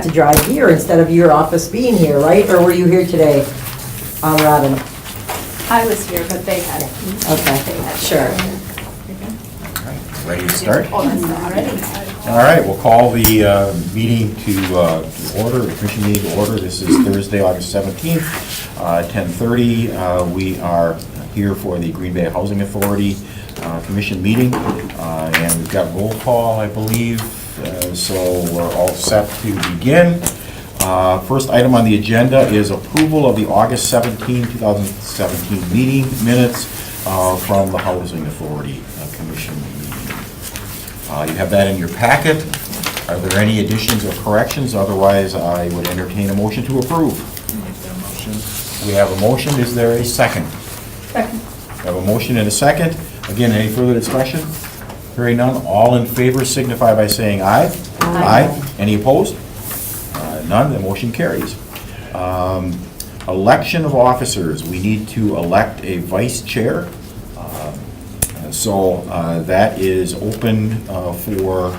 to drive here instead of your office being here, right? Or were you here today, Robin? I was here, but they had. Okay, they had- sure. Ready to start? Oh, that's not ready. All right, we'll call the meeting to order, the commission meeting to order. This is Thursday, August 17th, 10:30. We are here for the Green Bay Housing Authority Commission meeting, and we've got roll call, I believe, so we're all set to begin. First item on the agenda is approval of the August 17, 2017 meeting minutes from the Housing Authority Commission meeting. You have that in your packet. Are there any additions or corrections? Otherwise, I would entertain a motion to approve. We have a motion. Is there a second? Second. We have a motion and a second. Again, any further discussion? Hearing none. All in favor signify by saying aye. Aye. Any opposed? None. The motion carries. Election of officers. We need to elect a vice chair. So that is open for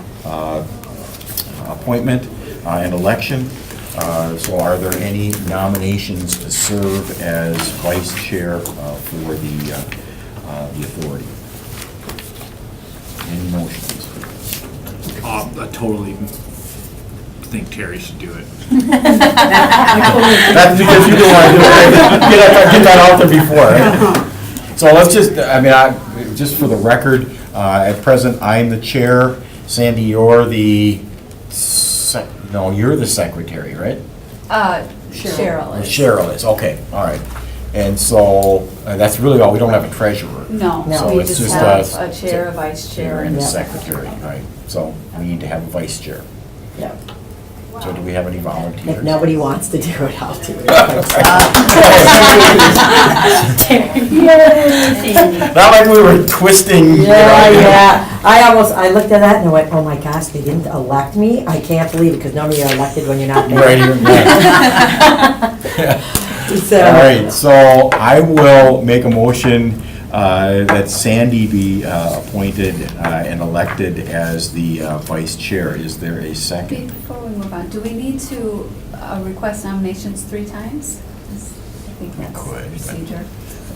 appointment and election. So are there any nominations to serve as vice chair for the authority? Any motions? I totally think Terry should do it. That's because you don't want to do it. Get that out there before, right? So let's just, just for the record, at present, I'm the chair. Sandy, you're the, you're the secretary, right? Cheryl is. Cheryl is, okay, all right. And so, that's really all, we don't have a treasurer. No, No. we it's just just have a chair, a vice chair. And a Yeah. secretary, right? So we need to have a vice chair. Yeah. So do we have any volunteers? If nobody wants to do it, I'll do it. Not like we were twisting. you know, Yeah. I looked at that and I went, oh my gosh, they didn't elect me? I can't believe it, because normally you're elected when you're not there. Right here, yeah. So- All right, so I will make a motion that Sandy be appointed and elected as the vice chair. Is there a second? Before we move on, do we need to request nominations 3 times? I think We that's could, but- procedure.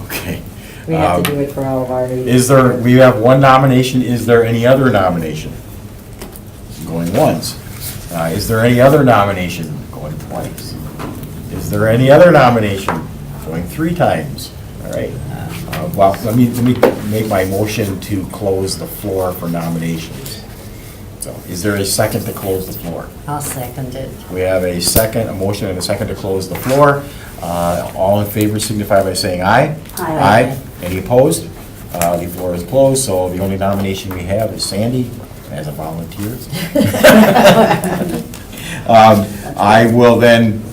Okay. We have to do it for all of our meetings. We have one nomination, is there any other nomination? Going once. Is there any other nomination? Going twice. Is there any other nomination? Going 3 times. All right. Well, let me make my motion to close the floor for nominations. So, is there a second to close the floor? I'll second it. We have a motion and a second to close the floor. All in favor signify by saying aye. Aye. Any opposed? The floor is closed, so the only nomination we have is Sandy as a volunteer. I will then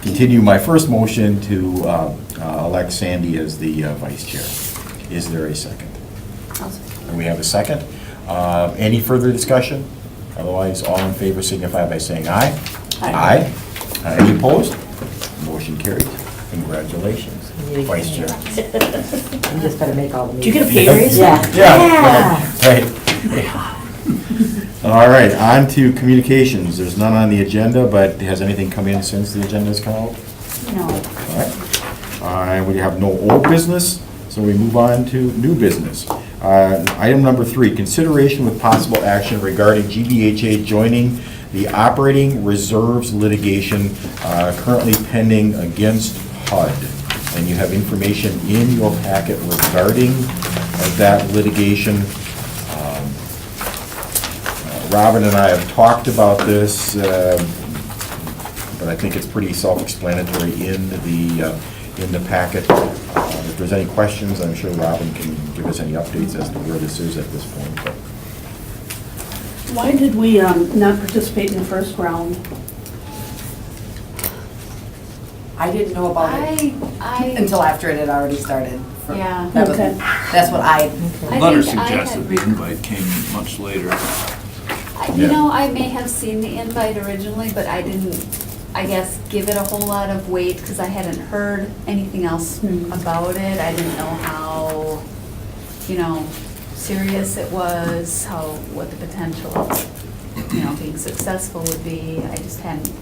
continue my first motion to elect Sandy as the vice chair. Is there a second? And we have a second. Any further discussion? Otherwise, all in favor signify by saying aye. Aye. Any opposed? Motion carries. Congratulations, vice chair. You just better make all the Did you meetings. get a pay raise? Yeah. Right. All right, on to communications. There's none on the agenda, but has anything come in since the agenda's come out? No. All right, we have no old business, so we move on to new business. Item number 3, consideration with possible action regarding GBHA joining the operating reserves litigation currently pending against HUD. And you have information in your packet regarding that litigation. Robin and I have talked about this, but I think it's pretty self-explanatory in the packet. If there's any questions, I'm sure Robin can give us any updates as to where this is at this point. But Why did we not participate in the first round? I didn't know about it I, until after it had already started. yeah. That was- Okay. That's what I, I Letter think I suggested had the invite came much later. You Yeah. know, I may have seen the invite originally, but I didn't, I guess, give it a whole lot of weight because I hadn't heard anything else about it. I didn't know how, serious it was, what the potential of, being successful would be. I just hadn't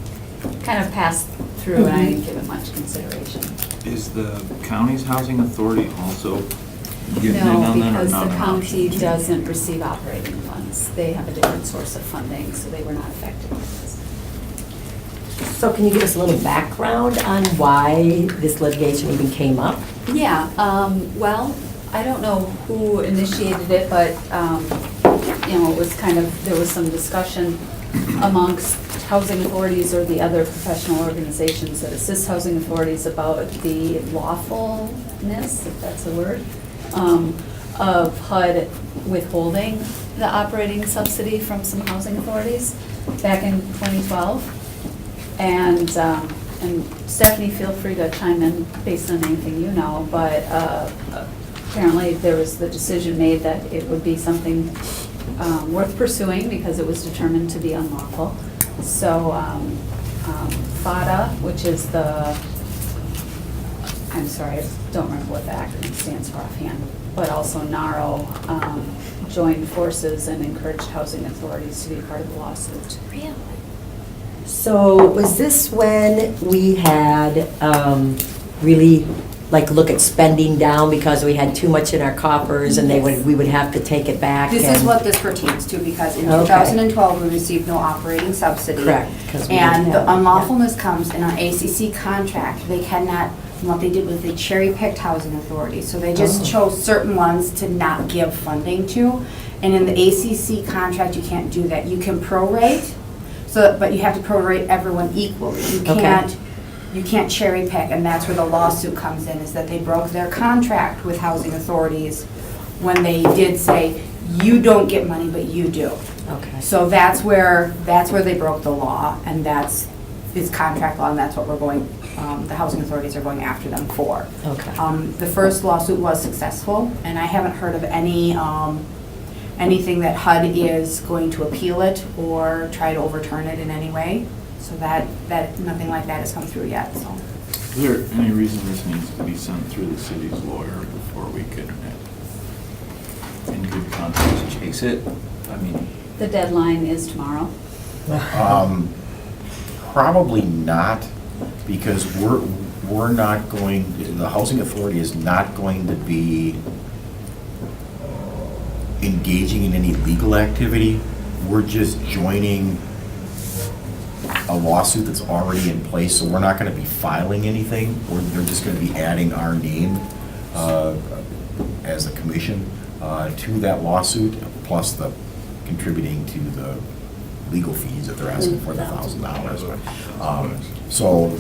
kind of passed through and I didn't give it much consideration. Is the county's housing authority also getting in No, on that or because not? the county doesn't receive operating funds. They have a different source of funding, so they were not affected by this. So can you give us a little background on why this litigation even came up? Yeah, well, I don't know who initiated it, but, you know, it was kind of, there was some discussion amongst housing authorities or the other professional organizations that assist housing authorities about the lawfulness, if that's a word, of HUD withholding the operating subsidy from some housing authorities back in 2012. And Stephanie, feel free to chime in based on anything you know, but apparently there was the decision made that it would be something worth pursuing because it was determined to be unlawful. So FADA, which is the, I'm sorry, I don't remember what the acronym stands for offhand, but also NARO joined forces and encouraged housing authorities to be part of the lawsuit. Really? So was this when we had really, like, look at spending down because we had too much in our coffers and we would have to take it back? This is and- what this pertains to, because in Okay. 2012, we received no operating subsidy. Correct, 'cause we didn't And the have it, yeah. unlawfulness comes in our ACC contract. They cannot, and what they did was they cherry-picked housing authorities. So they just chose certain ones to not give funding to. And in the ACC contract, you can't do that. You can prorate, but you have to prorate everyone equally. Okay. You can't cherry pick, and that's where the lawsuit comes in, is that they broke their contract with housing authorities when they did say, you don't get money, but you do. Okay. So that's where they broke the law, and that's contract law, and that's what we're going, the housing authorities are going after them for. Okay. The first lawsuit was successful, and I haven't heard of anything that HUD is going to appeal it or try to overturn it in any way. So that nothing like that has come through yet, so. Is there any reason this needs to be sent through the city's lawyer before we could, in good conscience, chase it? I mean, The deadline is tomorrow. Probably not, because we're not going, the housing authority is not going to be engaging in any legal activity. We're just joining a lawsuit that's already in place, so we're not gonna be filing anything. They're just gonna be adding our name as a commission to that lawsuit, plus the contributing to the legal fees that they're asking for, the $1,000. So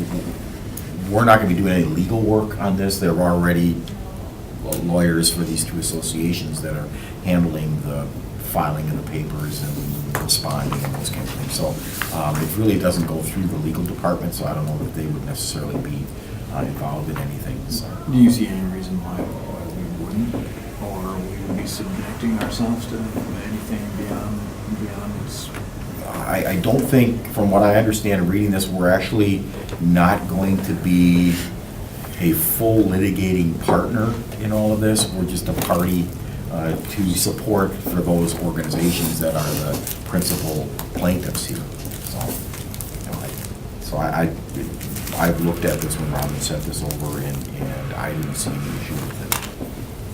we're not gonna be doing any legal work on this. There are already lawyers for these two associations that are handling the filing of the papers and responding and those kind of things. So it really doesn't go through the legal department, so I don't know that they would necessarily be involved in anything, so. do you see any reason why we wouldn't? Or we would be subjecting ourselves to anything beyond this? I don't think, from what I understand reading this, we're actually not going to be a full litigating partner in all of this. We're just a party to support for those organizations that are the principal plaintiffs here. So I've looked at this when Robin sent this over, and I didn't see any issue with it.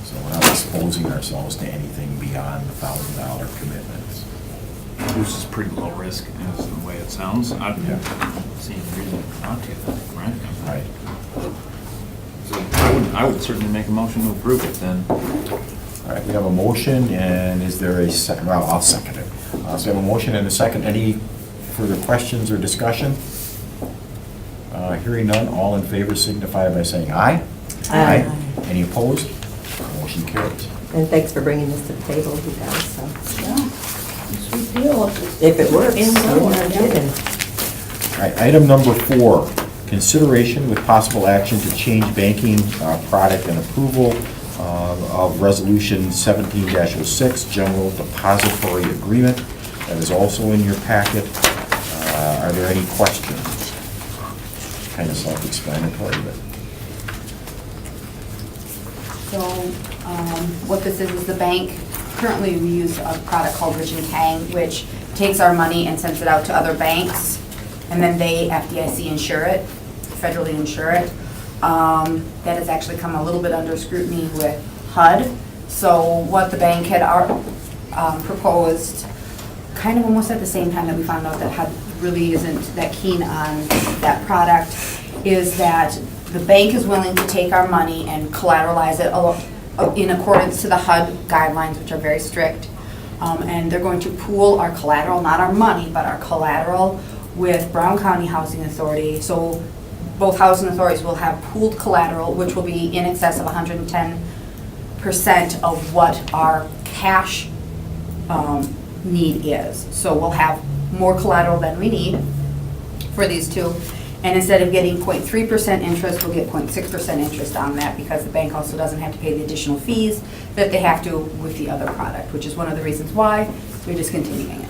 So we're not exposing ourselves to anything beyond the $1,000 commitments. Which is pretty low risk, is the way it sounds. I don't see any reason not to, right? Right. So I would certainly make a motion to approve it then. All right, we have a motion, and is there a second? Well, I'll second it. So we have a motion and a second. Any further questions or discussion? Hearing none, all in favor signify by saying aye. Aye. Any opposed? Motion carries. And thanks for bringing this to the table, you guys, so. Yeah, sweet deal. If it works, And we're well, not yeah. kidding. All right, item number 4, consideration with possible action to change banking product and approval of Resolution 17-06, General Depository Agreement. That is also in your packet. Are there any questions? Kind of self-explanatory, but. So, what this is the bank, currently we use a product called Rich and Kang, which takes our money and sends it out to other banks, and then they, FDIC, insure it, federally insure it. That has actually come a little bit under scrutiny with HUD. So what the bank had proposed, kind of almost at the same time that we found out that HUD really isn't that keen on that product, is that the bank is willing to take our money and collateralize it in accordance to the HUD guidelines, which are very strict. And they're going to pool our collateral, not our money, but our collateral with Brown County Housing Authority. So both housing authorities will have pooled collateral, which will be in excess of 110% of what our cash need is. So we'll have more collateral than we need for these two. And instead of getting 0.3% interest, we'll get 0.6% interest on that, because the bank also doesn't have to pay the additional fees that they have to with the other product, which is one of the reasons why we're discontinuing it.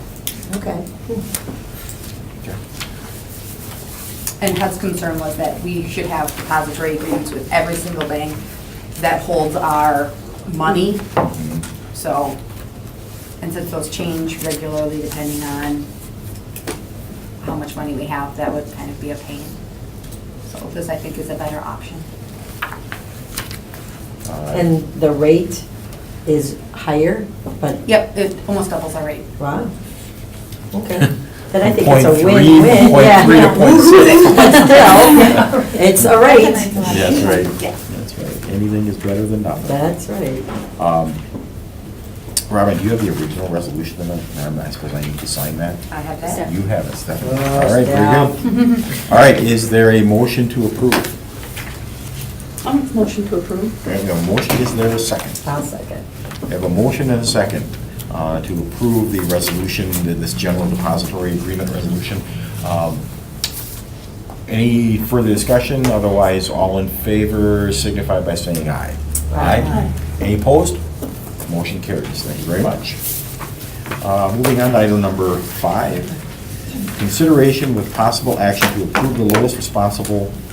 Okay. And HUD's concern was that we should have depository agreements with every single bank that holds our money. So, and since those change regularly depending on how much money we have, that would kind of be a pain. So this, I think, is a better option. And the rate is higher, but, Yep, it almost doubles our rate. wow. Okay. Then I think it's a 0.3, win-win. 0.3 to 0.6. But still, it's a rate. That's right. Yeah. That's right. Anything is better than nothing. That's right. Robin, do you have the original resolution in there? I suppose I need to sign that? I have that. You have it, Stephanie. Oh, All right, very good. All right, is there a motion to approve? Motion to approve. Okay, we have a motion, is there a second? I'll second. We have a motion and a second to approve the resolution, this general depository agreement resolution. Any further discussion? Otherwise, all in favor signify by saying aye. Aye. Any opposed? Motion carries. Thank you very much. Moving on to item number 5. Consideration with possible action to approve the lowest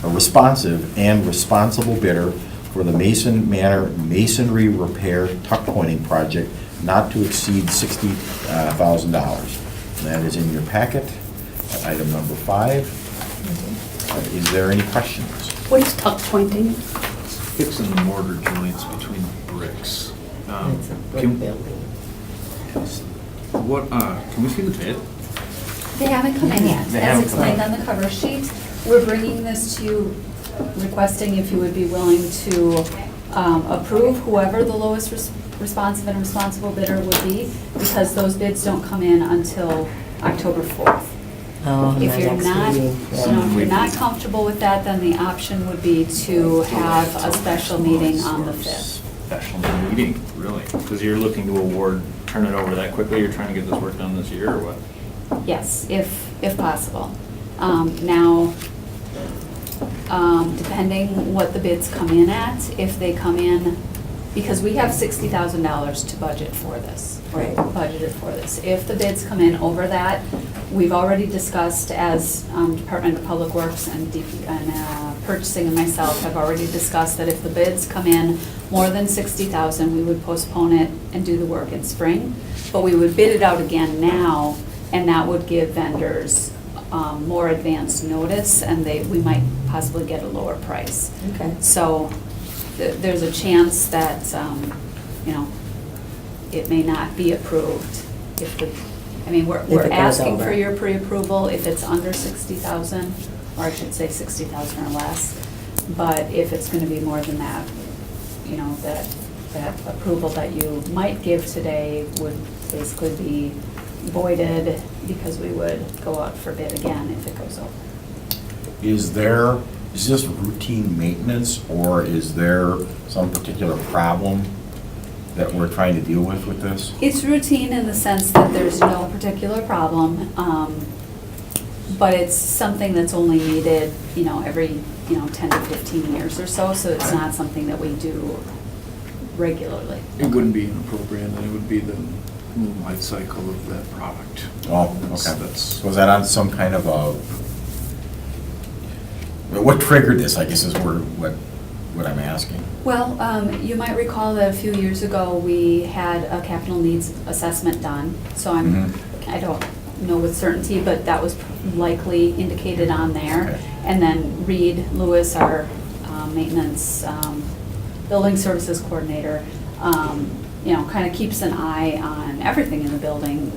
responsive and responsible bidder for the Mason Manor Masonry Repair Tuck Pointing Project not to exceed $60,000. That is in your packet, item number 5. Is there any questions? What is tuck pointing? Fixing the mortar joints between bricks. It's a brick Can building. can we see the bid? They haven't come in yet. They As haven't come explained in. on the cover sheet, we're bringing this to you, requesting if you would be willing to approve whoever the lowest responsive and responsible bidder would be, because those bids don't come in until October 4th. Oh, If my you're next not, meeting. if you're not comfortable with that, then the option would be to have a special meeting on the 5th. Special meeting, really? Because you're looking to award, turn it over that quickly? You're trying to get this work done this year, or what? Yes, if possible. Now, depending what the bids come in at, if they come in, because we have $60,000 to budget for this. Right. Budgeted for this. If the bids come in over that, we've already discussed as Department of Public Works and Purchasing and myself have already discussed that if the bids come in more than $60,000, we would postpone it and do the work in spring. But we would bid it out again now, and that would give vendors more advance notice, and we might possibly get a lower price. Okay. So there's a chance that, it may not be approved if we're If it goes asking over. for your pre-approval if it's under 60,000, or I should say 60,000 or less. But if it's gonna be more than that, that approval that you might give today would basically be voided, because we would go out for bid again if it goes over. Is this routine maintenance, or is there some particular problem that we're trying to deal with this? It's routine in the sense that there's no particular problem, but it's something that's only needed, every, 10 to 15 years or so, so it's not something that we do regularly. It wouldn't be inappropriate, and it would be the life cycle of that product. Oh, That's- okay. that's- So was that on some kind of what triggered this, I guess, is what I'm asking? Well, you might recall that a few years ago, we had a capital needs assessment done, so Mhm. I don't know with certainty, but that was likely indicated on there. Okay. And then Reed Lewis, our maintenance, building services coordinator, you know, kind of keeps an eye on everything in the building,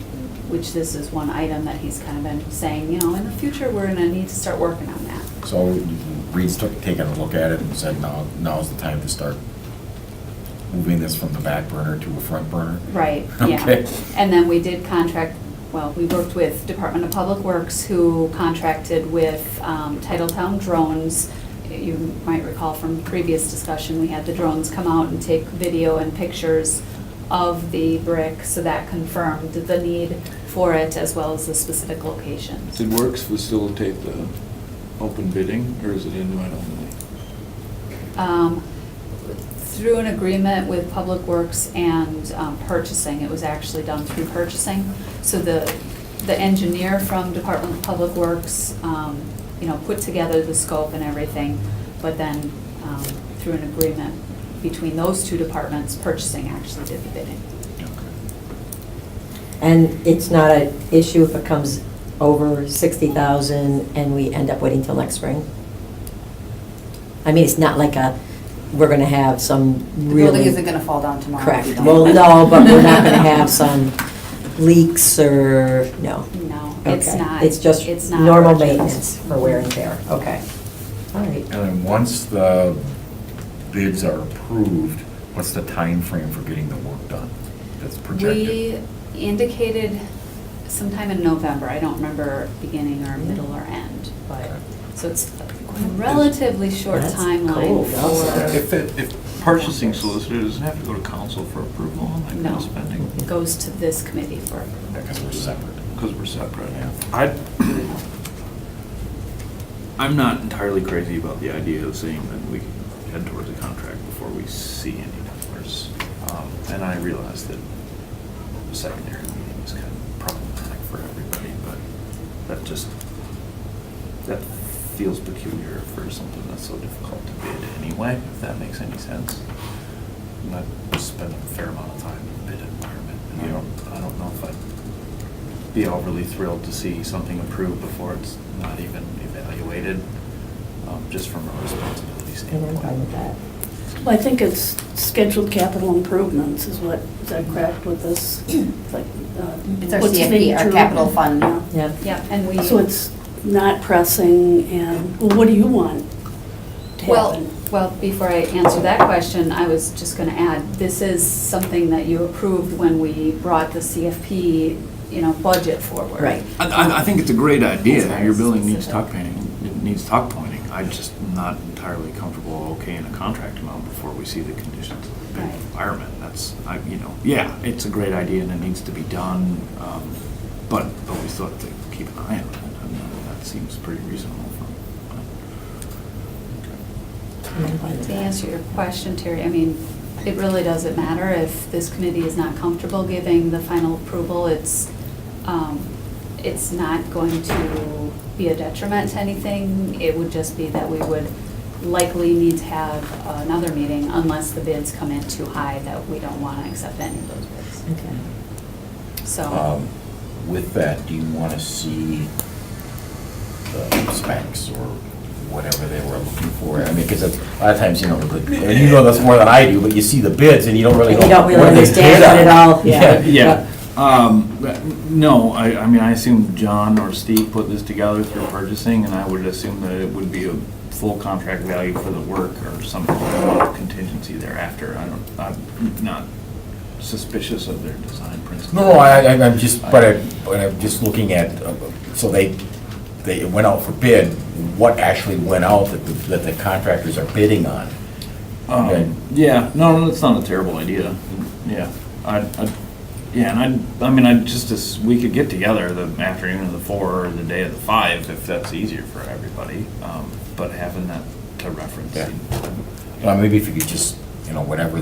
which this is one item that he's kind of been saying, you know, in the future, we're gonna need to start working on that. So Reed's taken a look at it and said, now's the time to start moving this from the back burner to a front burner? Right, yeah. Okay. And then we did contract, well, we worked with Department of Public Works, who contracted with Titletown Drones. You might recall from previous discussion, we had the drones come out and take video and pictures of the brick, so that confirmed the need for it as well as the specific locations. Did Works facilitate the open bidding, or is it invite only? Through an agreement with Public Works and purchasing, it was actually done through purchasing. So the engineer from Department of Public Works, you know, put together the scope and everything, but then through an agreement between those two departments, purchasing actually did the bidding. And it's not an issue if it comes over 60,000 and we end up waiting till next spring? I mean, it's not like we're gonna have some The really. building isn't gonna fall down tomorrow. Correct. We don't- Well, no, but we're not gonna have some leaks or, no. No, it's Okay. not. It's just it's not normal urgent. maintenance for wear and tear, okay. All right. And then once the bids are approved, what's the time frame for getting the work done that's projected? We indicated sometime in November, I don't remember beginning or middle or end, but, Okay. so it's a relatively short That's timeline cold for. outside. If purchasing solicitor doesn't have to go to council for approval on that kind No, of spending? it goes to this committee for, Because we're separate. Because we're separate. Yeah. I'm not entirely crazy about the idea of saying that we head towards a contract before we see any numbers. And I realize that the secondary meeting is kind of problematic for everybody, but that feels peculiar for something that's so difficult to bid anyway, if that makes any sense. And I've spent a fair amount of time in the bid environment, and I don't know if I'd be overly thrilled to see something approved before it's not even evaluated, just from a responsibility And I'm fine standpoint. with that. Well, I think it's scheduled capital improvements is that correct with this? Like, It's our what's CFP, being our true? capital fund. Yeah. Yeah. yeah, and we. So it's not pressing and, well, what do you want to happen? Well, before I answer that question, I was just gonna add, this is something that you approved when we brought the CFP, you know, budget forward. Right. I think it's a great As idea. far Your as building needs specific. tuck painting, it needs tuck pointing. I'm just not entirely comfortable okaying a contract amount before we see the conditions of the Right. environment. Yeah, it's a great idea and it needs to be done, but we still have to keep an eye on it. And that seems pretty reasonable. I'm fine with To that. answer your question, Terry, I mean, it really doesn't matter if this committee is not comfortable giving the final approval. It's not going to be a detriment to anything. It would just be that we would likely need to have another meeting unless the bids come in too high that we don't want to accept any of those bids. Okay. So, With that, do you want to see the specs or whatever they were looking for? I mean, because a lot of times, you know, and you know this more than I do, but you see the bids and you don't really know. You don't really what they understand bid on. it at all, yeah. Yeah. No, I mean, I assume John or Steve put this together through purchasing, and I would assume that it would be a full contract value for the work or some amount of contingency thereafter. I'm not suspicious of their design principles. No, I'm just, but I'm just looking at, so they went out for bid, what actually went out that the contractors are bidding on? Okay. Yeah, no, that's not a terrible idea. Yeah, we could get together the afternoon of the 4 or the day of the 5 if that's easier for everybody. But having that to reference. Yeah. Maybe if you could just, you know, whatever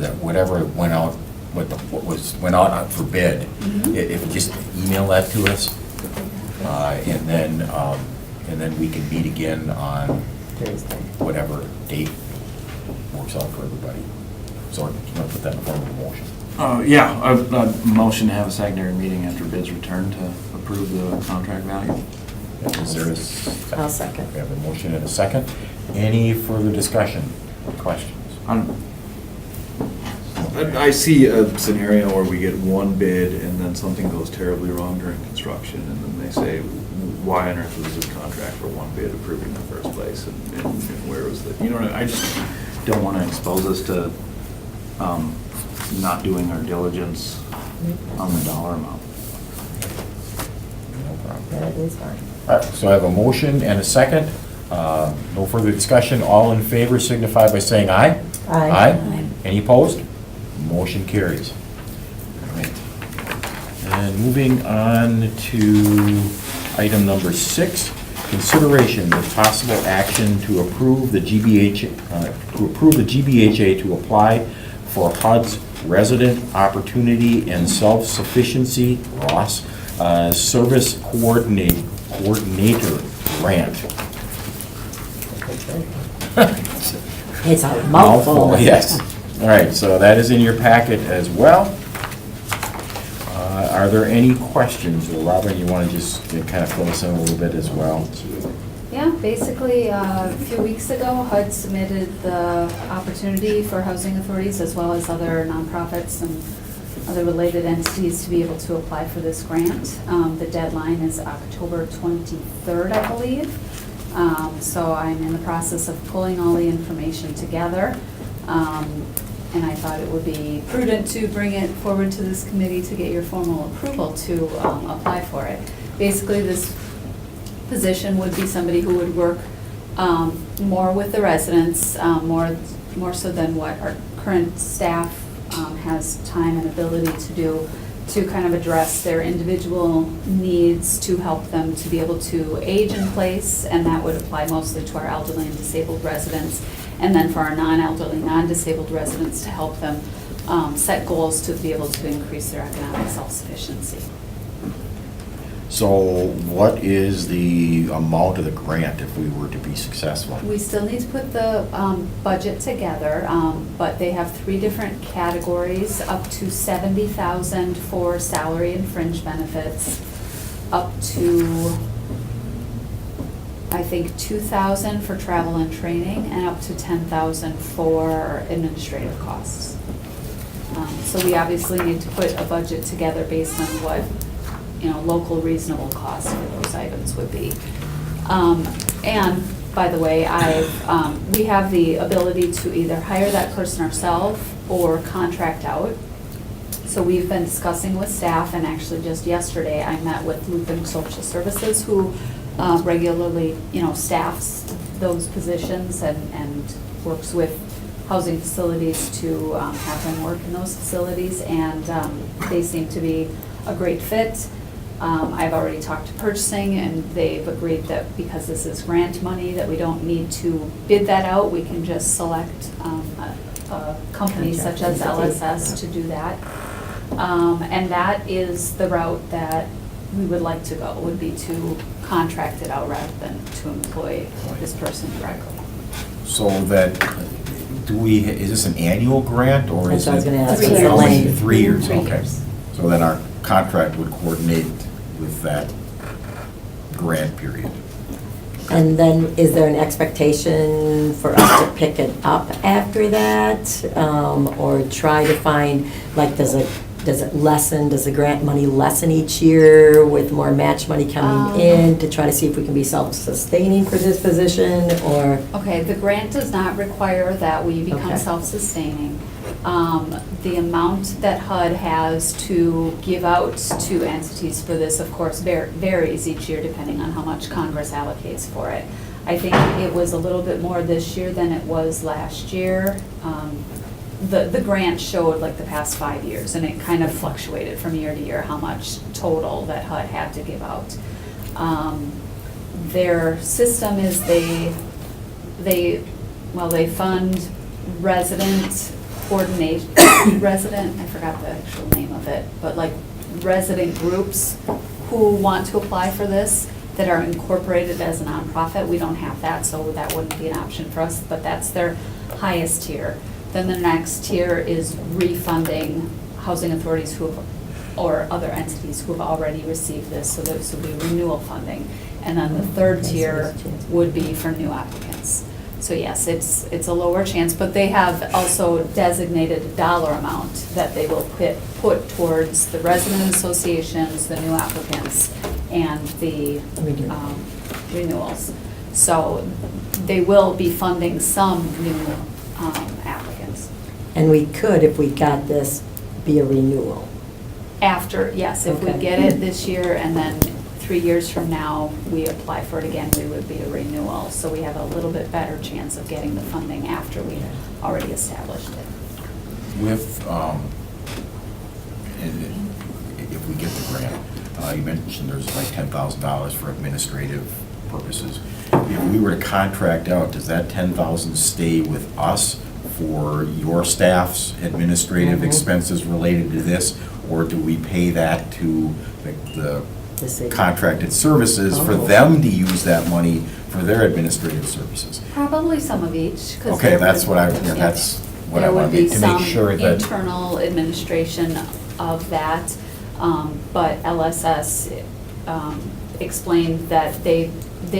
went out, went out for bid, if you just email that to us, and then we can meet again on Thursday. whatever date works out for everybody. So I'm gonna put that in form of a motion. Yeah, I'd motion to have a secondary meeting after bids return to approve the contract value. Is there a second? I'll second. We have a motion and a second. Any further discussion or questions? I see a scenario where we get one bid and then something goes terribly wrong during construction, and then they say, why on earth was this contract for one bid approved in the first place, and where was the, you know, I just don't want to expose us to not doing our diligence on the dollar amount. No problem. That is fine. All right, so I have a motion and a second. No further discussion. All in favor signify by saying aye. Aye. Aye. Any opposed? Motion carries. All right. And moving on to item number 6, consideration with possible action to approve the GBHA to apply for HUD's Resident Opportunity and Self-Sufficiency (ROS) Service Coordinator Grant. It's a mouthful. Yes. All right, so that is in your packet as well. Are there any questions? Or Robin, you want to just kind of fill us in a little bit as well? Yeah, basically, a few weeks ago, HUD submitted the opportunity for housing authorities as well as other nonprofits and other related entities to be able to apply for this grant. The deadline is October 23rd, I believe. So I'm in the process of pulling all the information together. And I thought it would be prudent to bring it forward to this committee to get your formal approval to apply for it. Basically, this position would be somebody who would work more with the residents, more so than what our current staff has time and ability to do, to kind of address their individual needs, to help them to be able to age in place, and that would apply mostly to our elderly and disabled residents. And then for our non-elderly, non-disabled residents, to help them set goals to be able to increase their economic self-sufficiency. So what is the amount of the grant if we were to be successful? We still need to put the budget together, but they have 3 different categories, up to $70,000 for salary and fringe benefits, up to, I think, $2,000 for travel and training, and up to $10,000 for administrative costs. So we obviously need to put a budget together based on what, local reasonable costs for those items would be. And by the way, we have the ability to either hire that person ourselves or contract out. So we've been discussing with staff, and actually just yesterday I met with Lutheran Social Services, who regularly, staffs those positions and works with housing facilities to have them work in those facilities, and they seem to be a great fit. I've already talked to purchasing, and they've agreed that because this is grant money, that we don't need to bid that out. We can just select a company such as LSS to do that. And that is the route that we would like to go, would be to contract it out rather than to employ this person directly. So that, is this an annual grant, or is That's it? what I was gonna ask. How many? 3 years. 3 years, 3 okay. years. So then our contract would coordinate with that grant period. And then is there an expectation for us to pick it up after that? Or try to find, like, does the grant money lessen each year with more match money coming in to try to see if we can be self-sustaining for this position, or? Okay, the grant does not require that we become Okay. self-sustaining. The amount that HUD has to give out to entities for this, of course, varies each year depending on how much Congress allocates for it. I think it was a little bit more this year than it was last year. The grant showed like the past 5 years, and it kind of fluctuated from year to year how much total that HUD had to give out. Their system is they fund resident coordination, I forgot the actual name of it, but like resident groups who want to apply for this that are incorporated as a nonprofit. We don't have that, so that wouldn't be an option for us, but that's their highest tier. Then the next tier is refunding housing authorities or other entities who have already received this, so this will be renewal funding. And then the third Okay, so tier there's a chance. would be for new applicants. So yes, it's a lower chance, but they have also designated a dollar amount that they will put towards the resident associations, the new applicants, and the Renewal. renewals. So they will be funding some new applicants. And we could, if we got this, be a renewal. After, yes, if we Okay. get it this year and then 3 years from now, we apply for it again, we would be a renewal. So we have a little bit better chance of getting the funding after we already established it. With, if we get the grant, you mentioned there's like $10,000 for administrative purposes. If we were to contract out, does that 10,000 stay with us for your staff's administrative Mhm. expenses related to this? Or do we pay that to the The city. contracted services for Oh. them to use that money for their administrative services? Probably some of each. 'Cause Okay, there that's would- what that's what I There would wanted be to make some sure that. internal administration of that, but LSS explained that they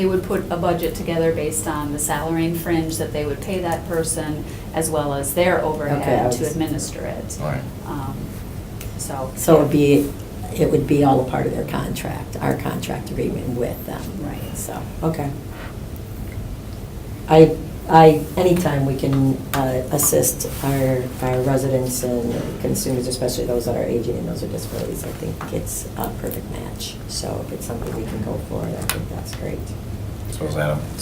would put a budget together based on the salary and fringe that they would pay that person, as well as their Okay, I overhead to was- administer it. All right. So. So it would be all a part of their contract, our contract agreement with them. Right. So, okay. Anytime we can assist our residents and consumers, especially those that are aging and those with disabilities, I think it's a perfect match. So if it's something we can go for, I think that's great. So is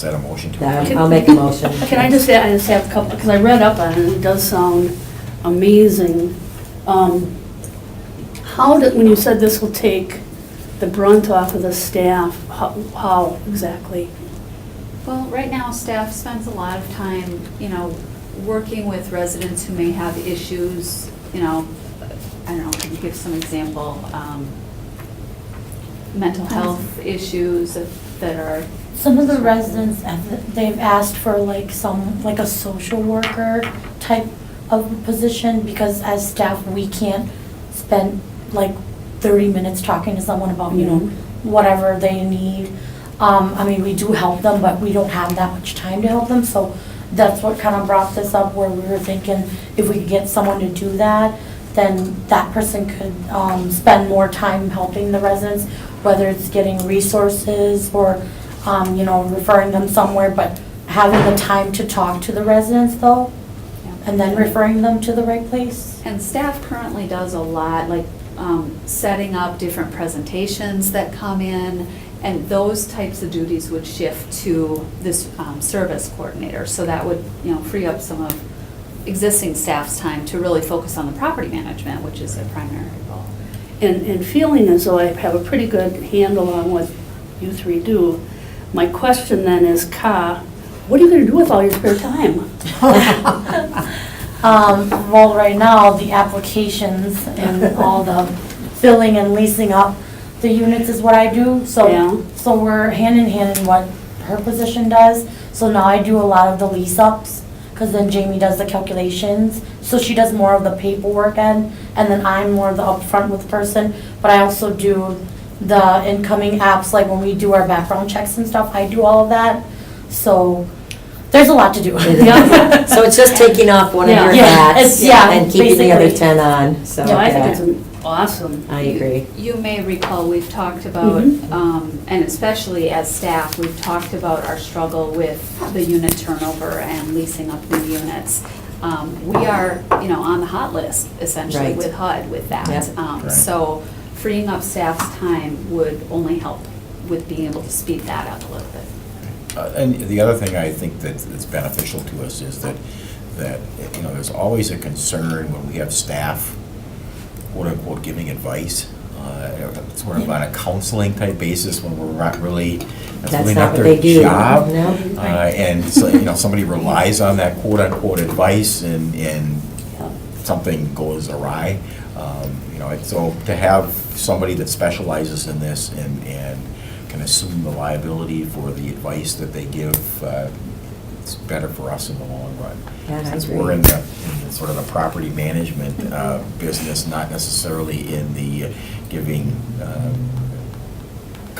that a motion to? Now, approve? I'll make a motion. Can I just say, I just have a couple, because I read up on it, and it does sound amazing. When you said this will take the brunt off of the staff, how exactly? Well, right now, staff spends a lot of time, working with residents who may have issues, I don't know, can you give some example? Mental health issues that are, Some of the residents, they've asked for like a social worker type of position, because as staff, we can't spend like 30 minutes talking to someone about, whatever they need. We do help them, but we don't have that much time to help them, so that's what kind of brought this up, where we were thinking if we could get someone to do that, then that person could spend more time helping the residents, whether it's getting resources or, referring them somewhere, but having the time to talk to the residents though, and then referring them to the right place. and staff currently does a lot, like setting up different presentations that come in, and those types of duties would shift to this service coordinator. So that would, free up some of existing staff's time to really focus on the property management, which is their primary role. And feeling as though I have a pretty good handle on what you three do, my question then is, what are you gonna do with all your spare time? Well, right now, the applications and all the filling and leasing up the units is what I do. Yeah. So we're hand in hand in what her position does. So now I do a lot of the lease ups, because then Jamie does the calculations. So she does more of the paperwork end, and then I'm more of the upfront with person. But I also do the incoming apps, like when we do our background checks and stuff, I do all of that. So there's a lot to do. Yeah. So it's just taking off one of your Yeah, hats yeah, and keeping the other basically. 10 on, so. No, I think yeah. it's awesome. I agree. You may recall, we've talked about, Mhm. and especially as staff, we've talked about our struggle with the unit turnover and leasing up new units. We are, on the hot list essentially Right. with HUD with that. Yep. Right. So freeing up staff's time would only help with being able to speed that up a little bit. And the other thing I think that's beneficial to us is that there's always a concern when we have staff, quote unquote, giving advice, sort of on a counseling type basis when we're not really, that's That's really not not what their they do. job. No. And so, somebody relies on that quote unquote advice and something goes awry. So to have somebody that specializes in this and can assume the liability for the advice that they give, it's better for us in the long run. Yeah, I Since agree. we're in the sort of the property management business, not necessarily in the giving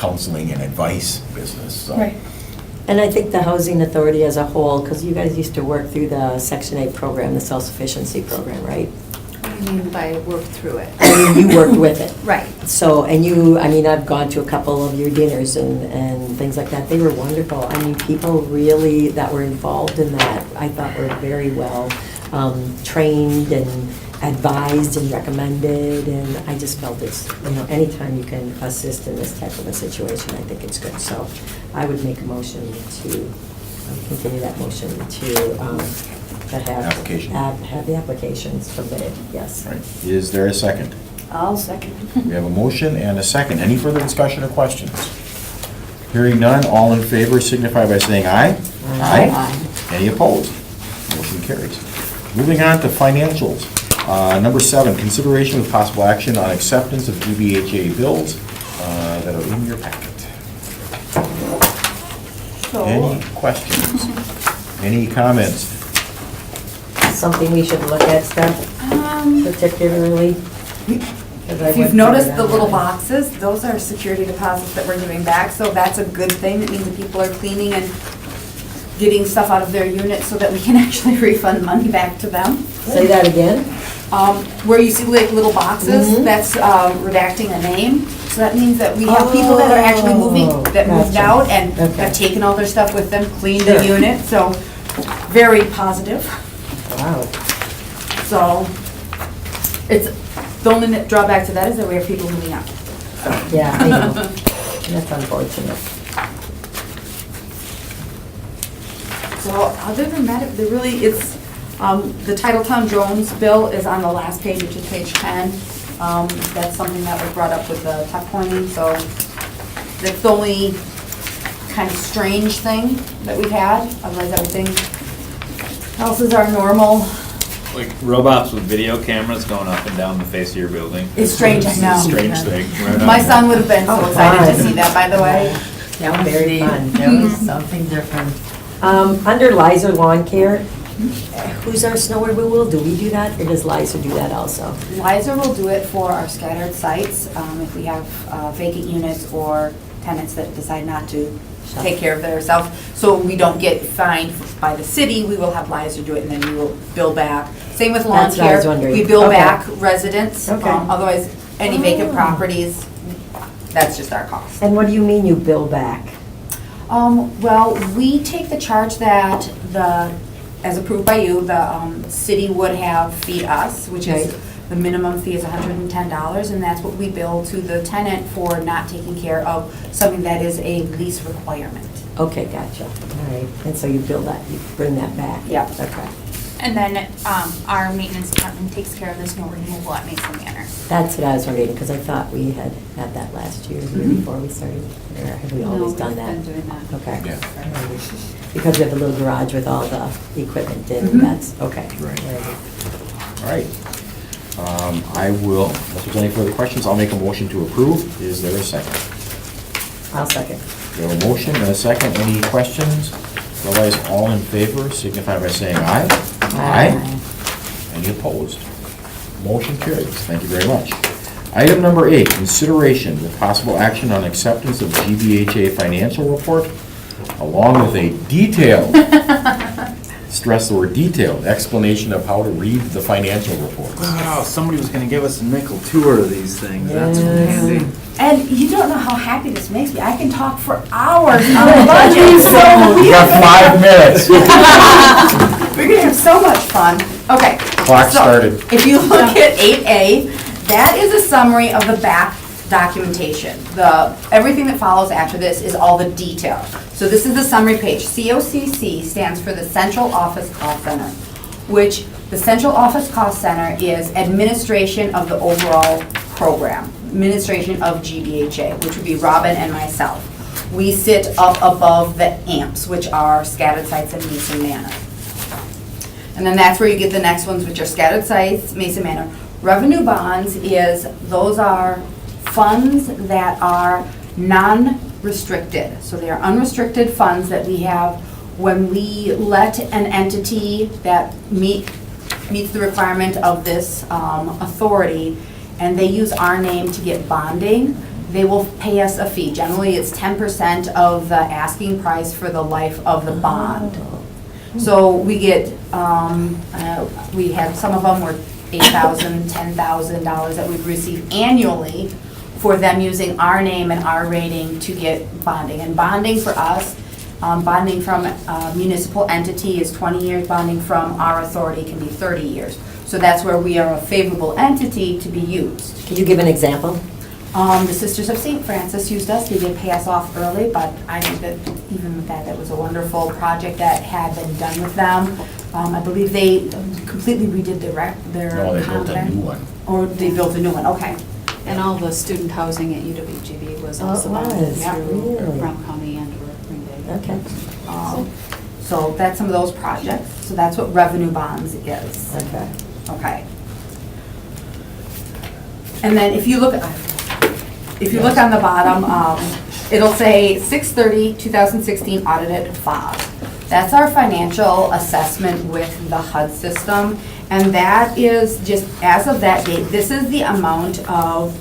counseling and advice business, so. Right. And I think the housing authority as a whole, because you guys used to work through the Section 8 program, the self-sufficiency program, right? What do you mean by work through it? I mean, you worked with it. Right. So, and you, I mean, I've gone to a couple of your dinners and things like that. They were wonderful. I mean, people really that were involved in that, I thought were very well trained and advised and recommended. And I just felt it's, you know, anytime you can assist in this type of a situation, I think it's good. So I would make a motion to continue that motion to have. Application. Have the applications submitted, yes. Right. Is there a second? I'll second. We have a motion and a second. Any further discussion or questions? Hearing none, all in favor signify by saying aye. Aye. Any opposed? Motion carries. Moving on to financials. Number 7, consideration with possible action on acceptance of GBHA bills that are in your packet. Any questions? Any comments? Something we should look at, Steph, particularly? If you've noticed the little boxes, those are security deposits that we're giving back, so that's a good thing. It means that people are cleaning and getting stuff out of their units so that we can actually refund money back to them. Say that again? Where you see like little boxes, that's redacting a name. So that means that we have people that are actually moving, that moved Gotcha. out and Okay. have taken all their stuff with them, cleaned the Sure. unit, so very positive. Wow. So it's, the only drawback to that is that we have people moving out. Yeah, I know. That's unfortunate. So other than that, there really, it's, the Titletown Jones bill is on the last page, which is page 10. That's something that was brought up with the tuck pointing, so that's the only kind of strange thing that we've had. Otherwise, everything else is our normal. Like robots with video cameras going up and down the face of your building. It's strange, I know. Strange thing. Right on. My son would have been so Oh, excited to fun. see that, by the way. That was very fun. That was something different. Under Lizer Lawn Care, who's our snow removal? Do we do that, or does Lizer do that also? Lizer will do it for our scattered sites, if we have vacant units or tenants that decide not to take care of themselves. So we don't get fined by the city, we will have Lizer do it and then we will bill back. Same with lawn That's what I was care, wondering. we bill Okay. back residents. Okay. Otherwise, any vacant Oh. properties, that's just our cost. And what do you mean you bill back? Well, we take the charge that as approved by you, the city would have feed us, which is, Right. the minimum fee is $110, and that's what we bill to the tenant for not taking care of something that is a lease requirement. Okay, gotcha. All right. And so you bill that, you bring that back? Yeah. Okay. And then our maintenance department takes care of the snow removal at Mason Manor. That's what I was wondering, because I thought we had had that last year, the year before we started. Or have we always done that? No, we've been doing that. Okay. Yeah. Because we have a little garage with all the equipment in, that's, okay. Right. All right. I will, if there's any further questions, I'll make a motion to approve. Is there a second? I'll second. We have a motion and a second. Any questions? Otherwise, all in favor signify by saying aye. Aye. Any opposed? Motion carries. Thank you very much. Item number 8, consideration with possible action on acceptance of GBHA financial report, along with a detailed, stress the word detailed, explanation of how to read the financial report. Wow, somebody was gonna give us a nickel tour of these things, that's Yes. handy. And you don't know how happy this makes me. I can talk for hours on the budget, so You got 5 minutes. we're gonna have so much fun. Okay. Clock so started. If you look at 8A, that is a summary of the back documentation. Everything that follows after this is all the detail. So this is the summary page. COCC stands for the Central Office Cost Center, which the Central Office Cost Center is administration of the overall program, administration of GBHA, which would be Robin and myself. We sit up above the AMPs, which are scattered sites in Mason Manor. And then that's where you get the next ones, which are scattered sites, Mason Manor. Revenue bonds those are funds that are non-restricted. So they are unrestricted funds that we have when we let an entity that meets the requirement of this authority, and they use our name to get bonding. they will pay us a fee. Generally, it's 10% of the asking price for the life of the bond. So we get, we had, some of them were $8,000, $10,000 that we've received annually for them using our name and our rating to get bonding. And bonding for us, bonding from a municipal entity is 20 years, bonding from our authority can be 30 years. So that's where we are a favorable entity to be used. Can you give an example? The Sisters of St. Francis used us. They did pay us off early, but I think that even with that, that was a wonderful project that had been done with them. I believe they completely redid their No, they built a contract. new one. Or they built a new one, okay. And all the student housing at UWGB was Oh, it also bonded was, through really? Brown County and or Green Bay. Okay, So that's some of those projects. So that's what revenue bonds is. okay. Okay. And then if you look on the bottom, it'll say 6/30/2016 audited FOB. That's our financial assessment with the HUD system. And that is just, as of that date, this is the amount of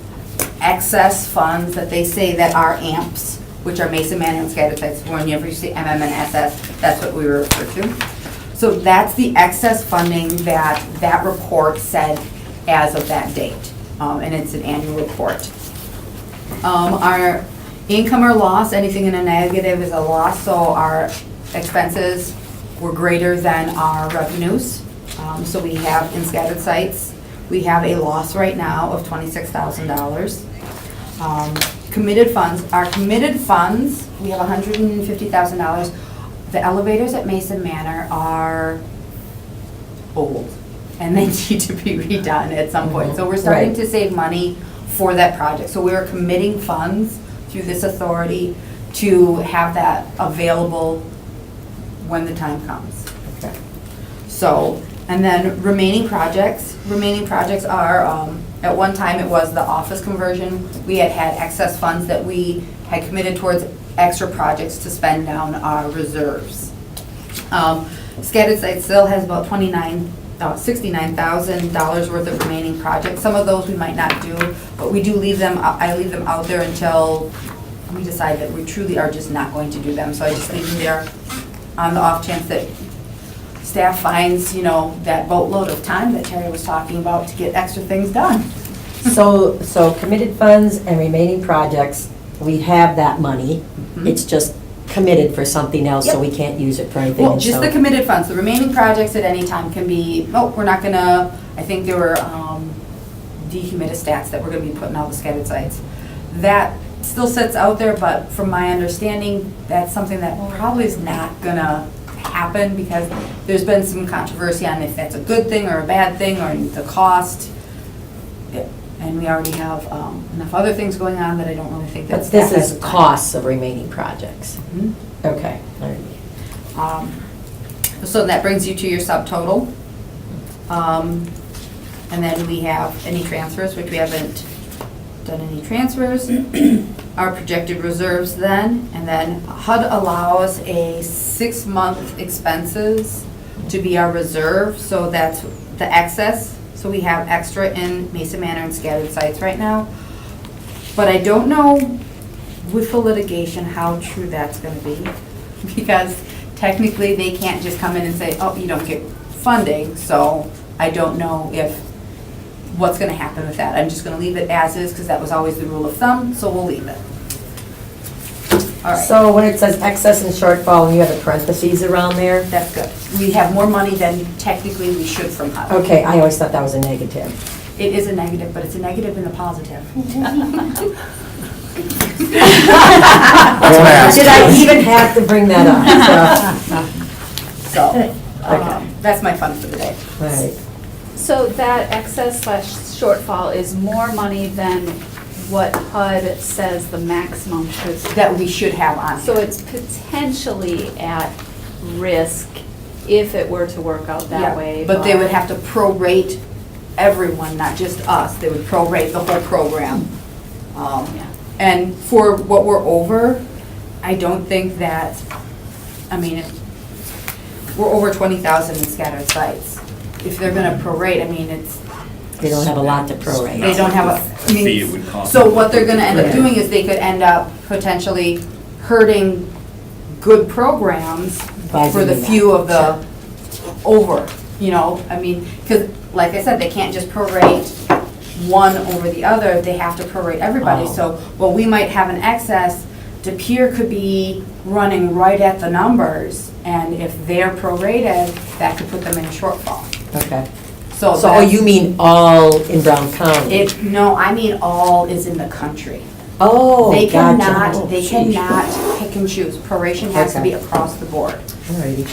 excess funds that they say that our AMPs, which are Mason Manor and Scattered Sites, whenever you say MM and SS, that's what we refer to. So that's the excess funding that that report said as of that date. And it's an annual report. Our income or loss, anything in a negative is a loss, so our expenses were greater than our revenues. So we have in Scattered Sites, we have a loss right now of $26,000. Committed funds, our committed funds, we have $150,000. The elevators at Mason Manor are old, and they need to be redone at some point. So we're starting Right. to save money for that project. So we're committing funds through this authority to have that available when the time comes. Okay. So, and then remaining projects are, at one time it was the office conversion. We had excess funds that we had committed towards extra projects to spend down our reserves. Scattered Sites still has about $69,000 worth of remaining projects. Some of those we might not do, but we do leave them, I leave them out there until we decide that we truly are just not going to do them. So I just leave them there on the off chance that staff finds, that boatload of time that Terry was talking about to get extra things done. So committed funds and remaining projects, we have that money. Mhm. It's just committed for something else, so Yep. we can't use it for anything. Well, and just so- the committed funds, the remaining projects at any time can be, we're not gonna, I think there were decommitted that we're gonna be putting all the Scattered Sites. That still sits out there, but from my understanding, that's something that probably is not gonna happen because there's been some controversy on if that's a good thing or a bad thing or the cost. And we already have enough other things going on that I don't really think that's. But this that is has time. costs of remaining projects. Mhm. Okay, all right. So that brings you to your subtotal. And then we have any transfers, which we haven't done any transfers. Our projected reserves then, and then HUD allows a 6-month expenses to be our reserve, so that's the excess. So we have extra in Mason Manor and Scattered Sites right now. But I don't know with the litigation how true that's gonna be. Because technically, they can't just come in and say, oh, you don't get funding. So I don't know what's gonna happen with that. I'm just gonna leave it as is, because that was always the rule of thumb, so we'll leave it. All right, So when it says excess and shortfall, and you have the parentheses around there, that's good. We have more money than technically we should from HUD. okay, I always thought that was a negative. It is a negative, but it's a negative in the positive. Did I even have to bring that up? So, Okay. that's my fun for the day. So, right. So that excess/shortfall is more money than what HUD says the maximum should. That we should have on. So it's potentially at risk if it were to work out Yeah, that way. But they would have to prorate everyone, not just us. They would prorate the whole program. Yeah. And for what we're over, I don't think that, we're over 20,000 in Scattered Sites. If they're gonna prorate, They don't have a lot to prorate. they don't have I mean, fee it would cost. So what they're gonna end up Yeah. doing is they could end up potentially hurting good programs By for the doing that. few of the over, you know, I mean, because like I said, they can't just prorate one over the other, they have to prorate everybody. Oh. So, while we might have an excess, De Pere could be running right at the numbers, and if they're prorated, that could put them in a shortfall. Okay. So So, oh, that's- you mean all in Brown County? No, I mean all is in the country. Oh, They gotcha. cannot, Oh, they geez. cannot pick and choose. Proration has to Okay. be across the board. Alrighty.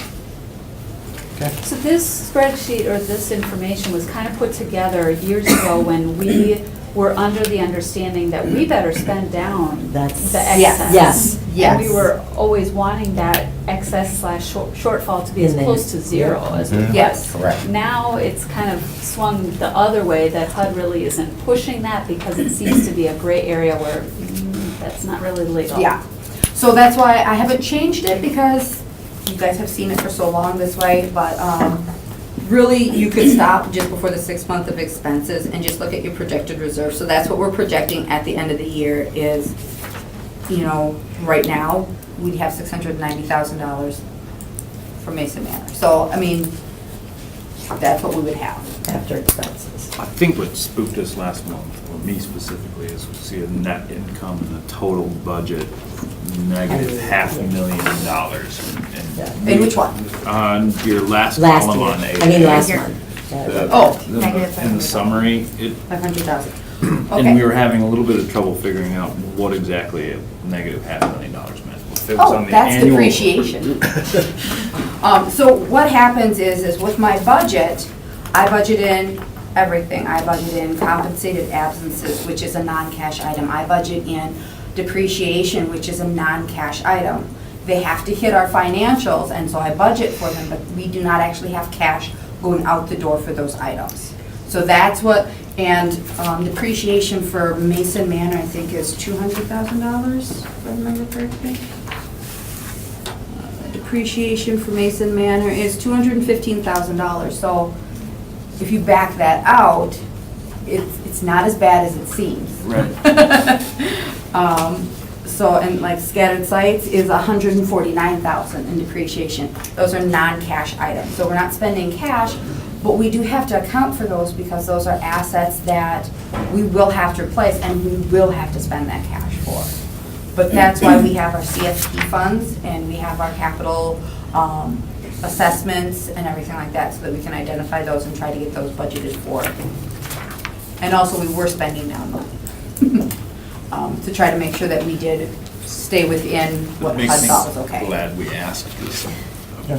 So this spreadsheet or this information was kind of put together years ago when we were under the understanding that we better spend down the That's- excess. Yes, yes. And we were always wanting that excess slash shortfall to be as In there. close to zero as we Mhm. could. Yes. Correct. Now it's kind of swung the other way, that HUD really isn't pushing that because it seems to be a gray area where that's not really legal. Yeah. So that's why I haven't changed it, because you guys have seen it for so long this way, but really, you could stop just before the 6th month of expenses and just look at your projected reserve. So that's what we're projecting at the end of the year is, you know, right now, we'd have $690,000 for Mason Manor. So, I mean, that's what we would have. After expenses. I think what spooked us last month, or me specifically, is we see a net income in the total budget negative $500,000. And In which one? On your last Last column year, on A. I mean last Here. month. The- Oh, negative In the summary, it, 500,000. and we Okay. were having a little bit of trouble figuring out what exactly a negative $500,000 meant. If it was Oh, on the that's annual- depreciation. So what happens is with my budget, I budget in everything. I budget in compensated absences, which is a non-cash item. I budget in depreciation, which is a non-cash item. They have to hit our financials, and so I budget for them, but we do not actually have cash going out the door for those items. So that's what, and depreciation for Mason Manor, I think, is $200,000, if I remember correctly. Depreciation for Mason Manor is $215,000. So if you back that out, it's not as bad as it seems. Right. So, and like scattered sites is $149,000 in depreciation. Those are non-cash items. So we're not spending cash, but we do have to account for those because those are assets that we will have to replace and we will have to spend that cash for. But that's why we have our CFP funds and we have our capital assessments and everything like that so that we can identify those and try to get those budgeted for. And also, we were spending down money to try to make sure that we did stay within what Makes HUD me thought was okay. glad we asked, 'cause,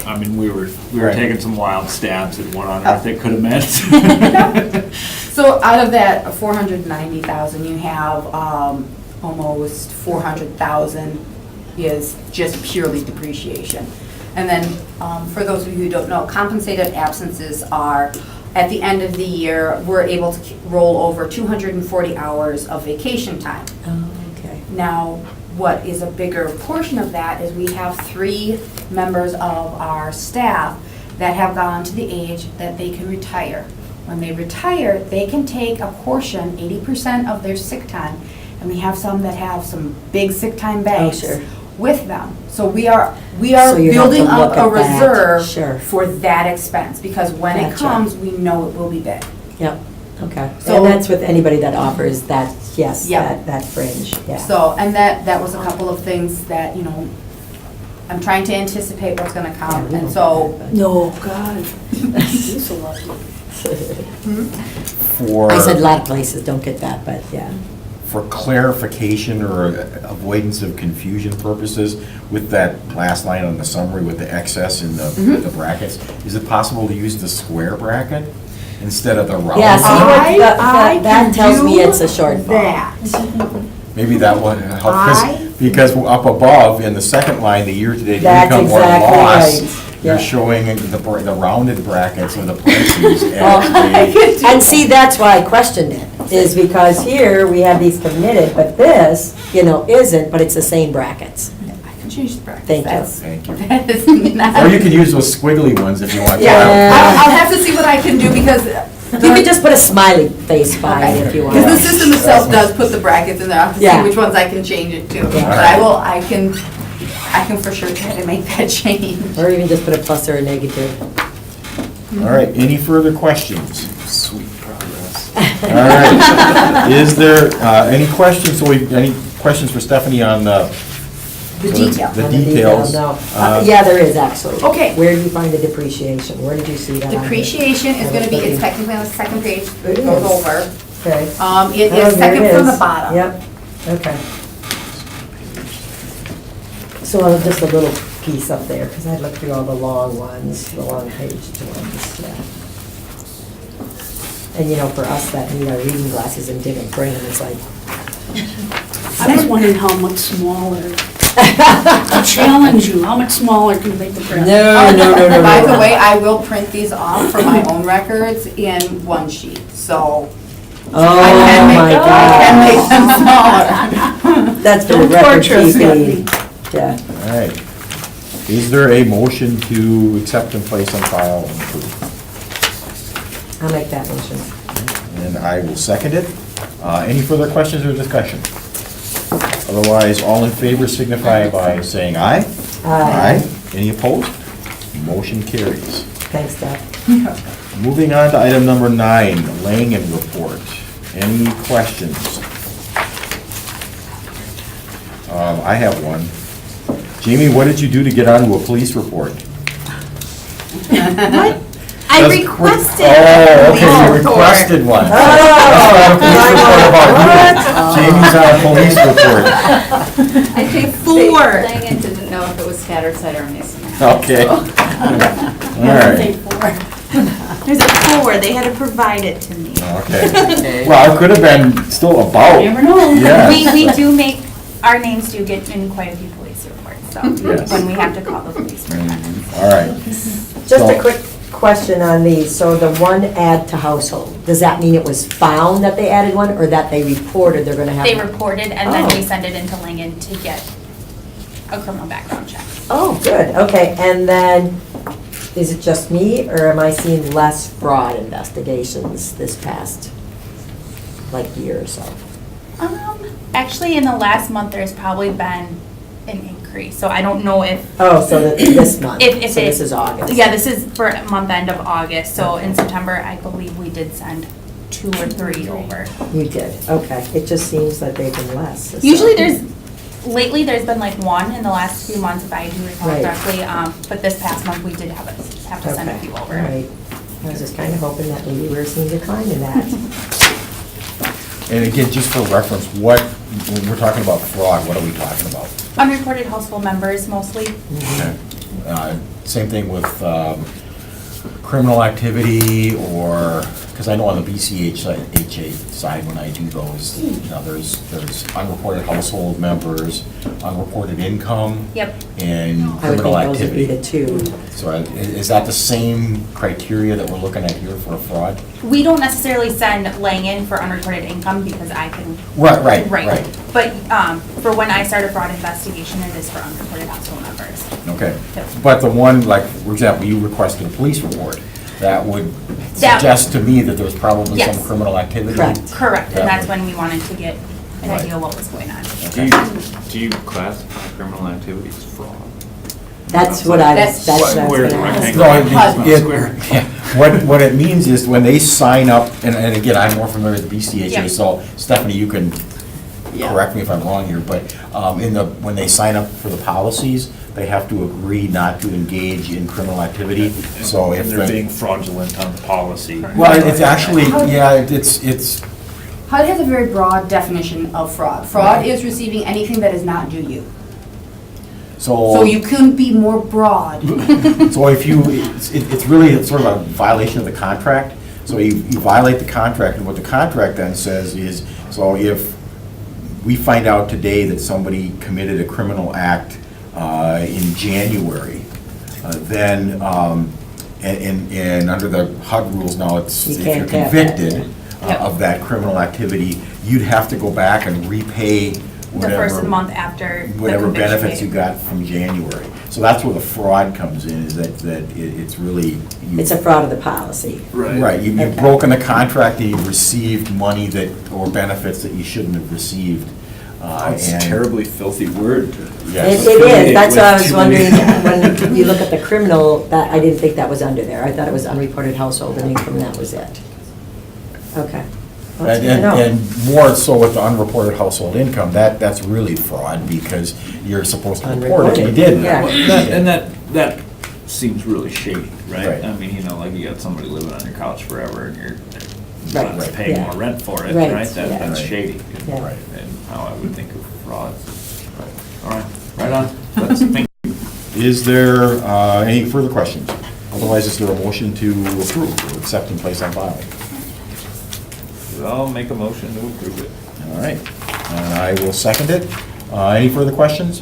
I mean, we were Right. taking some wild stabs at what on earth it could have meant. So out of that 490,000, you have almost 400,000 is just purely depreciation. And then, for those of you who don't know, compensated absences are, at the end of the year, we're able to roll over 240 hours of vacation time. Oh, okay. Now, what is a bigger portion of that is we have 3 members of our staff that have gone to the age that they can retire. When they retire, they can take a portion, 80% of their sick time, and we have some that have some big sick time banks sure. with them. So we are So you have to building up look a at that, reserve sure. for that expense, because when it Gotcha. comes, we know it will be big. Yep, okay. So- And that's with anybody that offers that, yes, Yeah. that fringe, yeah. So, and that was a couple of things that, you know, I'm trying to anticipate what's gonna come, and so, No, God. You're so lucky. For. I said a lot of places don't get that, but yeah. For clarification or avoidance of confusion purposes, with that last line on the summary with the excess in the brackets, is it possible to use the square bracket instead of the round? Yeah, see what, I that can tells me do it's a shortfall. that. Maybe that would help, I- because up above, in the second line, the year-to-date That's income or exactly loss, right. you're Yeah. showing the rounded brackets or the parentheses Oh, as the. And see, that's why I questioned it, is because here we have these committed, but this, isn't, but it's the same brackets. I can change the bracket. Thank you. That's- Thank you. That is not. Or you could use those squiggly ones if you want. Yeah, Yeah. I'll have to see what I can do, because You can just put a smiley face by it if you want. Because the system itself does put the brackets in there, I'll have to Yeah. see which ones I can change it to. Yeah. But I can for sure try to make that change. Or even just put a plus or a negative. All right, any further questions? Sweet progress. All right. Is there any questions, any questions for Stephanie on the detail. The On details. No. Uh, Yeah, there is actually. Okay. Where do you find the depreciation? Where did you see that? on here? Depreciation is gonna be, it's technically on the second page, It it goes is. over. Okay. It Oh, is there second it from the is. bottom. Yep, okay. So just a little piece up there, because I looked through all the long ones, the long page ones, yeah. And you know, for us that need our reading glasses and didn't bring them, it's like, I was wondering how much smaller, I challenge you, how much smaller can you make the print? no. By the way, I will print these off for my own records in one sheet, so Oh, I can make, my I can make them smaller. That's for the Don't record torture us, keeping. Stephanie. Yeah. All right. Is there a motion to accept and place on file and approve? I'll make that motion. And I will second it. Any further questions or discussion? Otherwise, all in favor signify by saying aye. Aye. Any opposed? Motion carries. Thanks, Deb. Moving on to item number 9, Langen Report. Any questions? I have one. Jamie, what did you do to get onto a police report? I That's- requested. Oh, okay, you a police requested one. Oh, Jamie's on a police report. I think Four. Langen didn't know if it was scattered site or mason. Okay. All right. There's a 4, they had to provide it to me. Okay. Well, it could have been still about. You never know. Yeah. We do make, our names do get in quite a few police reports, so, Yes. when we have to call the police for that. All right. Just So- a quick question on these. So the one add to household, does that mean it was found that they added one, or that they reported they're gonna have? They reported, and then we Oh. send it into Langen to get a criminal background check. Oh, good, okay. And then, is it just me, or am I seeing less fraud investigations this past, like, year or so? Actually, in the last month, there's probably been an increase, so I don't know if, Oh, so this month? if So it. this is August? Yeah, this is for month end of August, so in September, I believe we did send 2 or 3 over. You did, okay. It just seems that they've been less. so- Usually lately, there's been like 1 in the last few months, if I do recall Right. correctly, but this past month, we did have to send a Okay, few all over. right. I was just kind of hoping that maybe we were seeing decline in that. And again, just for reference, when we're talking about fraud, what are we talking about? Unreported household members mostly. Okay. Same thing with criminal activity, or, because I know on the BCH side, when I do those, you know, there's unreported household members, unreported income. Yep. And I would criminal think those would be the activity. two. So is that the same criteria that we're looking at here for fraud? We don't necessarily send Langen for unreported income because I can. Right. But for when I start a fraud investigation, it is for unreported household members. Okay. Yep. But the one, like, for example, you requested a police report, that would That- suggest to me that there was probably some Yes. criminal activity. Correct. Correct, That and that's would- when we wanted to get an Right. idea of what was going on. Do you classify criminal activity as fraud? That's what I was, that's what I was Where- gonna I ask. think- No, Square. what it means is when they sign up, and again, I'm more familiar with BCHA, Yeah. so Stephanie, you can correct me if I'm wrong here, but when they sign up for the policies, they have to agree not to engage in criminal activity, so if. And they're the- being fraudulent on the policy. Well, it's actually, yeah, it's, HUD has a very broad definition of fraud. Fraud is receiving anything that is not due you. So you couldn't be more broad. So if you, it's really sort of a violation of the contract. So you violate the contract, and what the contract then says is, so if we find out today that somebody committed a criminal act in January, then, and under the HUD rules now, it's, You if you're can't have that, convicted yeah. of that criminal activity, you'd have to go back and repay the first of the whatever- month after the whatever conviction benefits date. you got from January. So that's where the fraud comes in, is that it's really. It's a fraud of the policy. Right, you've Okay. broken the contract, that you've received money that, or benefits that you shouldn't have received. It's a and- terribly filthy word to. Yes. It is, that's why I was With too wondering, many- when you look at the criminal, that, I didn't think that was under there. I thought it was unreported household income, that was it. Okay. Well, that's good to And, know. and more so with the unreported household income, that's really fraud, because you're supposed to report it, and you didn't. Yeah. Well, that seems really shady, Right. right? I mean, like you got somebody living on your couch forever and you're Right, not paying yeah. more rent for it, Right, right? yeah. That's Right. shady. Yeah. Right. And how I would think of fraud. All right, right on. That's, thank you. Is there any further questions? Otherwise, is there a motion to approve or accept and place on file? I'll make a motion to approve it. All right, and I will second it. Any further questions?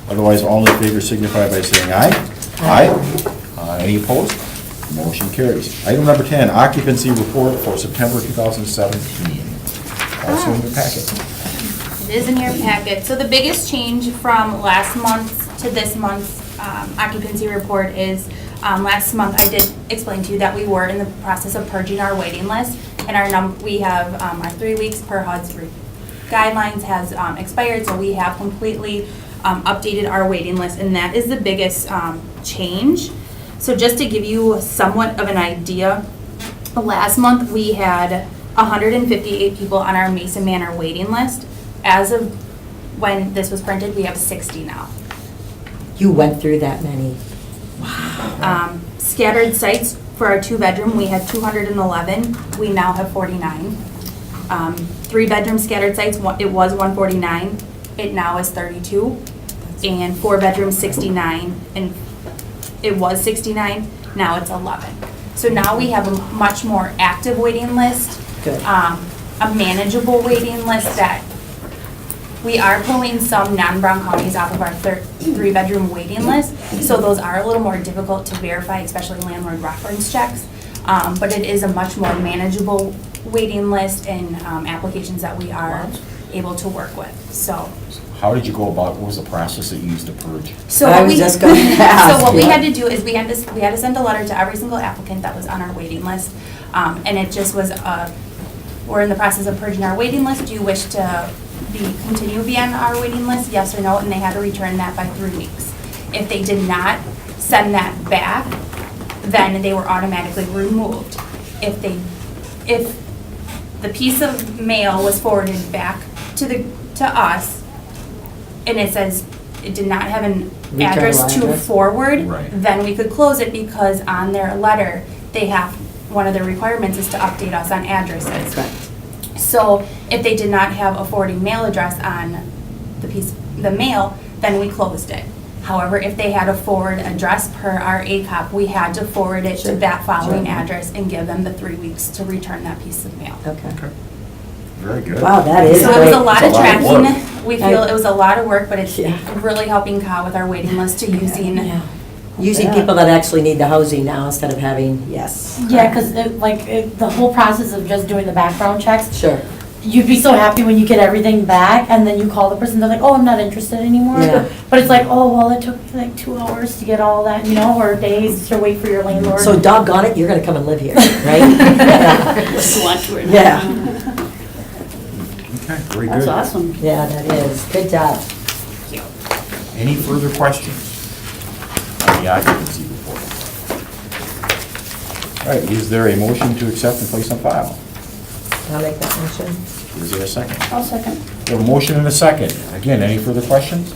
Otherwise, all in favor signify by saying aye. Aye. Any opposed? Motion carries. Item number 10, occupancy report for September 2017. Also in your packet. It is in your packet. So the biggest change from last month to this month's occupancy report is, last month I did explain to you that we were in the process of purging our waiting list. And we have, our 3 weeks per HUD's guidelines has expired, so we have completely updated our waiting list, and that is the biggest change. So just to give you somewhat of an idea, last month we had 158 people on our Mason Manor waiting list. As of when this was printed, we have 60 now. You went through that many. Scattered sites for our 2-bedroom, we had 211. We now have 49. 3-bedroom scattered sites, it was 149. It now is 32. And 4-bedroom, 69. And it was 69. Now it's 11. So now we have a much more active waiting list. Good. A manageable waiting list that we are pulling some non-Brown counties off of our 3-bedroom waiting list, so those are a little more difficult to verify, especially landlord reference checks. But it is a much more manageable waiting list and applications that we are able to work with, so. How did you go about, what was the process that you used to purge? So I what was we- just gonna ask, So what we yeah. had to do is we had to send a letter to every single applicant that was on our waiting list. And it just was, we're in the process of purging our waiting list. Do you wish to continue to be on our waiting list, yes or no? And they had to return that by 3 weeks. If they did not send that back, then they were automatically removed. If the piece of mail was forwarded back to us, and it says it did not have an Return address to address. forward, Right. then we could close it, because on their letter, one of their requirements is to update us on addresses. Correct. So if they did not have a forwarding mail address on the mail, then we closed it. However, if they had a forward address per our ACOP, we had to forward it Sure. to that following Sure. address and give them the 3 weeks to return that piece of mail. Okay. Very good. Wow, that is So it was great. a lot It's of a lot of tracking. work. We feel it was a lot of work, but it's Yeah. really helping Ka with our waiting list to using. Yeah. Using Yeah. people that actually need the housing now instead of having, yes. Yeah, because the whole process of just doing the background checks, Sure. you'd be so happy when you get everything back and then you call the person, they're like, oh, I'm not interested anymore. Yeah. But it's like, oh, well, it took me like 2 hours to get all that, or days to wait for your landlord. So doggone it, you're gonna come and live here, right? Select word. Yeah. Okay, very That's good. awesome. Yeah, that is. Good job. Any further questions on the occupancy report? All right, is there a motion to accept and place on file? I'll make that motion. Is there a second? I'll second. We have a motion and a second. Again, any further questions?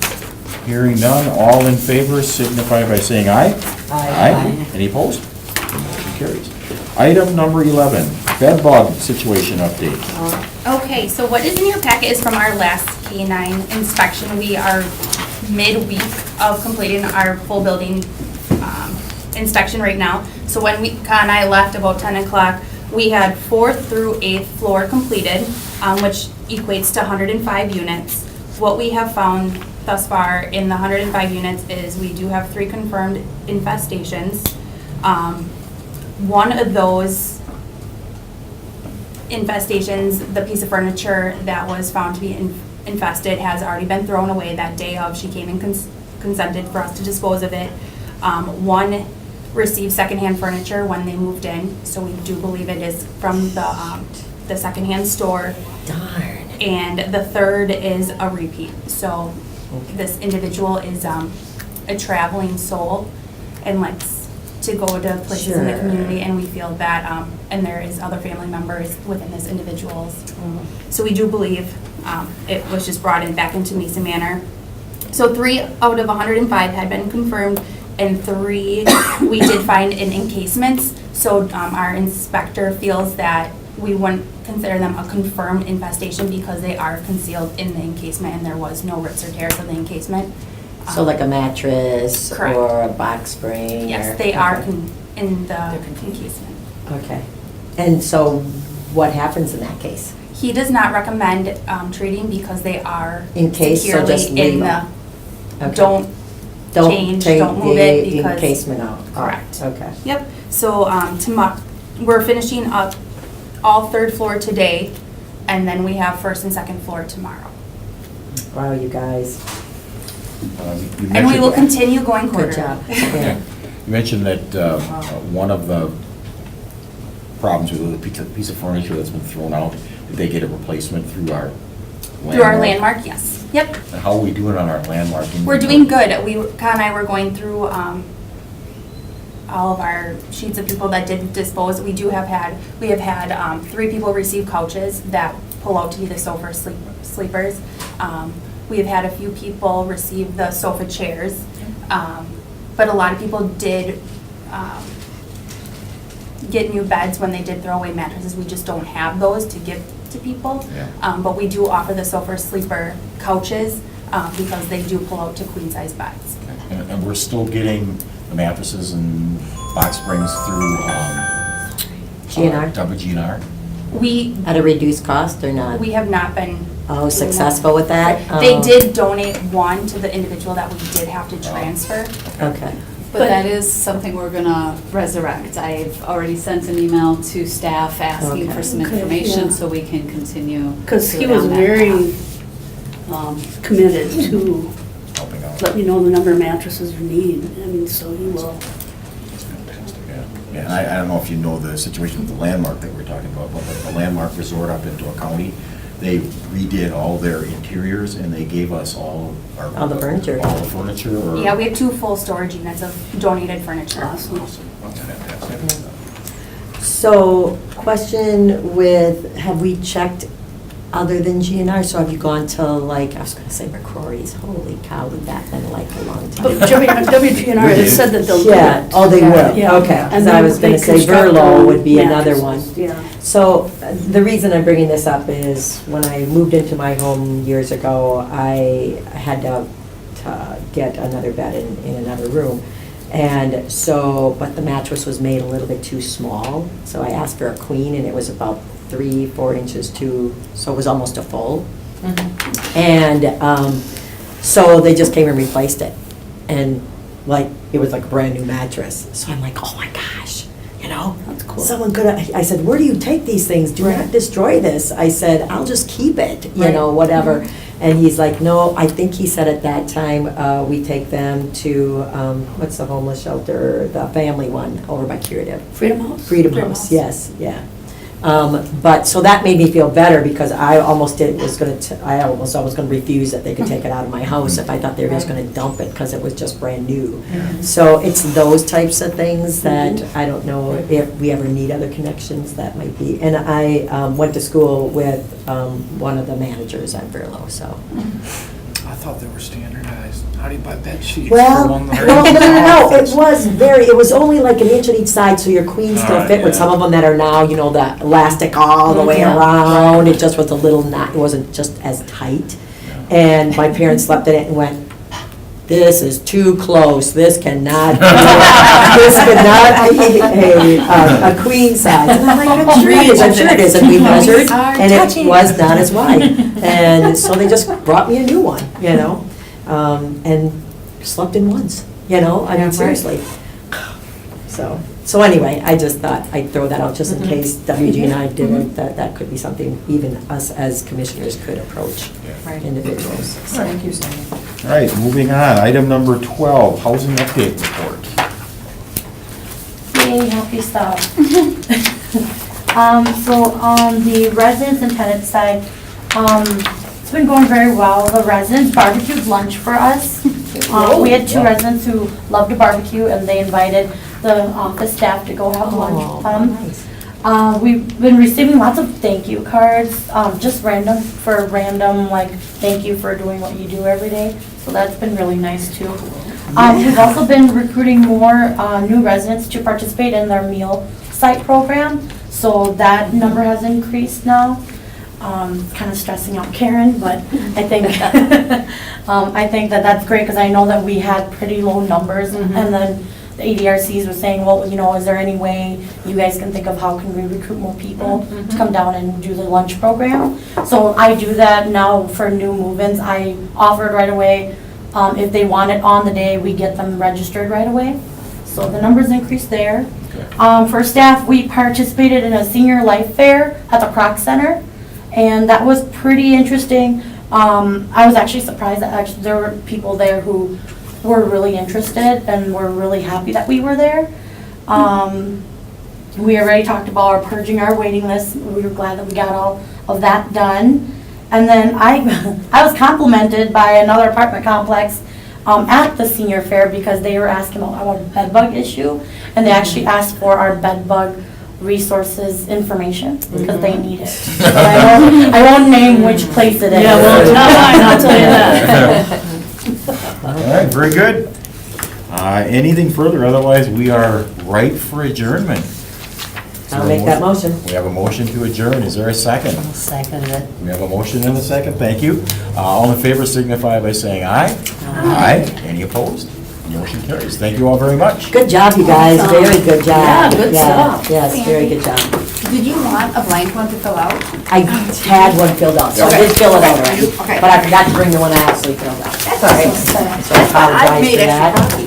Hearing none, all in favor signify by saying aye. Aye. Any opposed? The motion carries. Item number 11, bed bug situation update. Okay, so what is in your packet is from our last K-9 inspection. We are mid-week of completing our full building inspection right now. So when Ka and I left about 10 o'clock, we had 4th through 8th floor completed, which equates to 105 units. What we have found thus far in the 105 units is we do have 3 confirmed infestations. One of those infestations, the piece of furniture that was found to be infested has already been thrown away that day of. She came and consented for us to dispose of it. One received secondhand furniture when they moved in, so we do believe it is from the secondhand store. Darn. And the third is a repeat. So this individual is a traveling soul and likes to go to places in the Sure. community, and we feel that, and there is other family members within this individual's. So we do believe it was just brought in back into Mason Manor. So 3 out of 105 had been confirmed, and 3 we did find in encasements. So our inspector feels that we wouldn't consider them a confirmed infestation because they are concealed in the encasement and there was no rips or tears of the encasement. So like a mattress Correct. or a box spring? Yes, or- they are okay. in the encasement. Okay. And so what happens in that case? He does not recommend treating because they are In case, so securely just leave in them. the, Okay. don't change, take don't move it the because. encasement out. Correct. Okay. Yep, so we're finishing up all 3rd floor today, and then we have 1st and 2nd floor tomorrow. Wow, you guys, You And we will mentioned- continue going quarterly. good job. Yeah. You mentioned that one of the problems with the piece of furniture that's been thrown out, did they get a replacement through our landmark? Through our landmark, yes. Yep, And how are we doing on our landmarking? we're doing good. Kat and I were going through all of our sheets of people that did dispose. We have had 3 people receive couches that pull out to be the sofa sleepers. We have had a few people receive the sofa chairs, but a lot of people did get new beds when they did throw away mattresses. We just don't have those to give to people. Yeah. But we do offer the sofa sleeper couches because they do pull out to queen size beds. And we're still getting the mattresses and box springs through GNR? WGNR? We At a reduced cost or not? we have not been. Oh, successful with that? They Oh. did donate one to the individual that we did have to transfer. Okay. But that is something we're gonna resurrect. I've already sent an email to staff asking Okay. for some Okay, information yeah. so we can continue. Because he go was down that very path. committed to Helping out. let me know the number of mattresses you need. I mean, so he will. That's fantastic, yeah. Yeah, and I don't know if you know the situation with the Landmark that we're talking about, but the Landmark Resort up in Door County, they redid all their interiors and they gave us all our. All the furniture. All the furniture or? Yeah, we have 2 full storage units of donated furniture. Awesome. Awesome. That's fantastic. So, question with, have we checked other than GNR? So have you gone to like, I was gonna say McCrory's, holy cow, would that been like a long But time? WGNR has said that they'll do Yeah, it. oh, they will, Yeah. okay, And because I then was they gonna say construct their Verlo own would be another one. mattresses, Yeah. So, the reason I'm bringing this up is when I moved into my home years ago, I had to get another bed in another room. And so, but the mattress was made a little bit too small, so I asked for a queen, and it was about 3-4 inches too, so it was almost a full. And so they just came and replaced it. And like, it was like a brand new mattress. So I'm like, oh my gosh, you know? That's cool. Someone could have, I said, where do you take these things? Do not destroy this. I said, I'll just keep it, you know, whatever. And he's like, no, I think he said at that time, we take them to, what's the homeless shelter, the family one over by Curative. Freedom House? Freedom House, yes, yeah. But, so that made me feel better because I almost was gonna refuse that they could take it out of my house if I thought they were just gonna dump it because it was just brand new. So it's those types of things that I don't know if we ever need other connections, that might be. And I went to school with one of the managers at Verlo, so. I thought they were standardized. How do you buy bed sheets? Well, for one that- no, it was only like an inch on each side, so your queen still Alright, fit with yeah. some of them that are now, you know, the elastic all the way Yeah. around. It just was a little not, it wasn't just as tight. And my parents slept in it and went, this is too close, this cannot be a queen size. And I'm like, I'm sure it is, I'm sure it is. And we measured, and it was not as wide. And so they just brought me a new one, you know? And slept in once, you know, I mean, seriously. So, So anyway, I just thought I'd throw that out just in case WG and I didn't, that could be something even us as commissioners could approach Yeah. individuals. Thank you, Sandy. All right, moving on. Item number 12, housing update report. Yay, happy stuff. So on the residents and tenants side, it's been going very well. The residents barbecued lunch for us. We had two residents who loved to barbecue, and they invited the office staff to go have lunch with them. Nice. We've been receiving lots of thank you cards, just random, like, thank you for doing what you do every day. So that's been really nice too. We've also been recruiting more new residents to participate in their meal site program. So that number has increased now. Kind of stressing out Karen, but I think, I think that that's great because I know that we had pretty low numbers. And then the ADRCs were saying, well, you know, is there any way you guys can think of how can we recruit more people to come down and do the lunch program? So I do that now for new move-ins. I offer it right away. If they want it on the day, we get them registered right away. So the numbers increased there. For staff, we participated in a senior life fair at the Kroc Center, and that was pretty interesting. I was actually surprised that there were people there who were really interested and were really happy that we were there. We already talked about our purging our waiting list. We were glad that we got all of that done. And then I was complimented by another apartment complex at the senior fair because they were asking about our bed bug issue, and they actually asked for our bed bug resources information because they need it. So I won't name which place it is. Yeah, well, not mine, I'll tell you that. All right, very good. Anything further? Otherwise, we are ripe for adjournment. I'll make that motion. We have a motion to adjourn. Is there a second? Second it. We have a motion and a second. Thank you. All in favor signify by saying aye. Aye. Any opposed? Motion carries. Thank you all very much. Good job, you guys, very good job. Yeah, good stuff. Yes, very good job. Did you want a blank one to fill out? I had one filled out, so I did fill it out already. Okay. But I forgot to bring the one I actually filled out. That's all right. So I apologize for that.